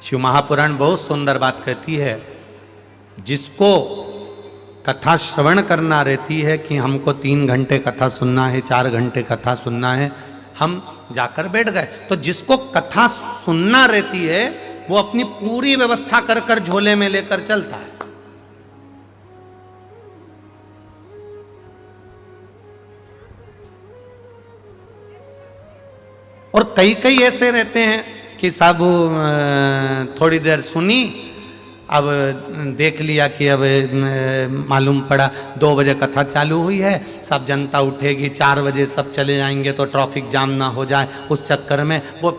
शिव महापुराण बहुत सुंदर बात कहती है, जिसको कथा श्रवण करना रहती है कि हमको 3 घंटे कथा सुनना है, 4 घंटे कथा सुनना है, हम जाकर बैठ गए। तो जिसको कथा सुनना रहती है वो अपनी पूरी व्यवस्था कर कर झोले में लेकर चलता है। और कई कई ऐसे रहते हैं कि साहब थोड़ी देर सुनी, अब देख लिया कि अब मालूम पड़ा 2 बजे कथा चालू हुई है, सब जनता उठेगी, 4 बजे सब चले जाएंगे तो ट्रैफिक जाम ना हो जाए, उस चक्कर में वो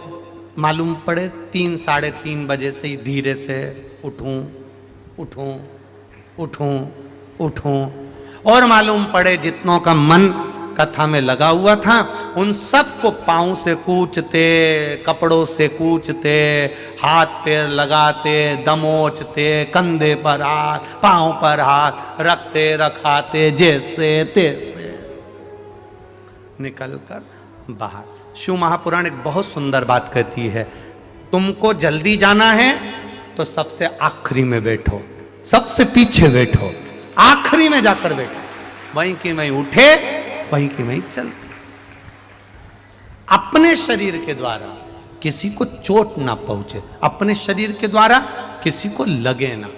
मालूम पड़े 3 साढ़े 3 बजे से ही धीरे से उठूं उठूं उठूं उठूं, और मालूम पड़े जितनों का मन कथा में लगा हुआ था उन सबको पाँव से कूचते, कपड़ों से कूचते, हाथ पैर लगाते, दमोचते, कंधे पर हाथ, पाँव पर हाथ रखते रखाते, जैसे तैसे निकलकर बाहर। शिव महापुराण एक बहुत सुंदर बात कहती है, तुमको जल्दी जाना है तो सबसे आखिरी में बैठो, सबसे पीछे बैठो, आखिरी में जाकर बैठो, वहीं की वहीं उठे, वहीं की वहीं चल। अपने शरीर के द्वारा किसी को चोट ना पहुंचे, अपने शरीर के द्वारा किसी को लगे ना।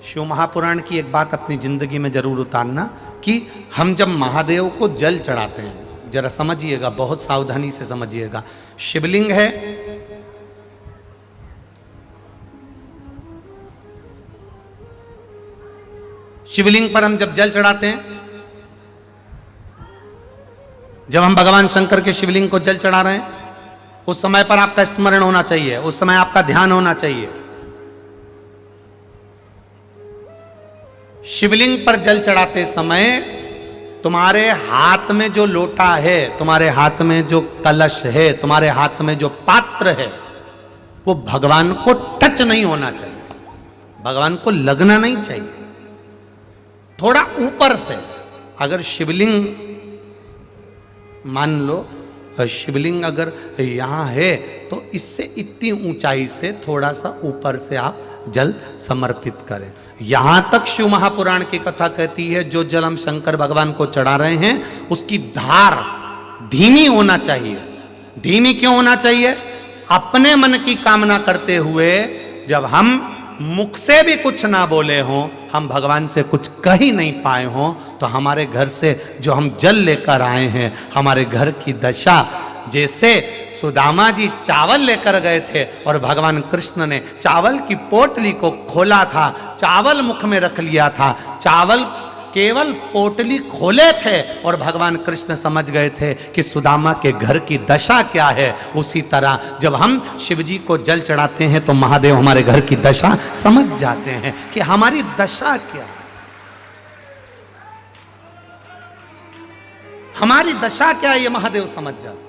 शिव महापुराण की एक बात अपनी जिंदगी में जरूर उतारना कि हम जब महादेव को जल चढ़ाते हैं, जरा समझिएगा, बहुत सावधानी से समझिएगा। शिवलिंग है, शिवलिंग पर हम जब जल चढ़ाते हैं, जब हम भगवान शंकर के शिवलिंग को जल चढ़ा रहे हैं, उस समय पर आपका स्मरण होना चाहिए, उस समय आपका ध्यान होना चाहिए। शिवलिंग पर जल चढ़ाते समय तुम्हारे हाथ में जो लोटा है, तुम्हारे हाथ में जो कलश है, तुम्हारे हाथ में जो पात्र है, वो भगवान को टच नहीं होना चाहिए, भगवान को लगना नहीं चाहिए, थोड़ा ऊपर से। अगर शिवलिंग मान लो, शिवलिंग अगर यहाँ है तो इससे इतनी ऊंचाई से थोड़ा सा ऊपर से आप जल समर्पित करें। यहां तक शिव महापुराण की कथा कहती है, जो जल हम शंकर भगवान को चढ़ा रहे हैं उसकी धार धीमी होना चाहिए। धीमी क्यों होना चाहिए? अपने मन की कामना करते हुए, जब हम मुख से भी कुछ ना बोले हों, हम भगवान से कुछ कह ही नहीं पाए हों, तो हमारे घर से जो हम जल लेकर आए हैं, हमारे घर की दशा, जैसे सुदामा जी चावल लेकर गए थे और भगवान कृष्ण ने चावल की पोटली को खोला था, चावल मुख में रख लिया था, चावल केवल पोटली खोले थे और भगवान कृष्ण समझ गए थे कि सुदामा के घर की दशा क्या है। उसी तरह जब हम शिव जी को जल चढ़ाते हैं तो महादेव हमारे घर की दशा समझ जाते हैं कि हमारी दशा क्या है, हमारी दशा क्या है, ये महादेव समझ जाते हैं।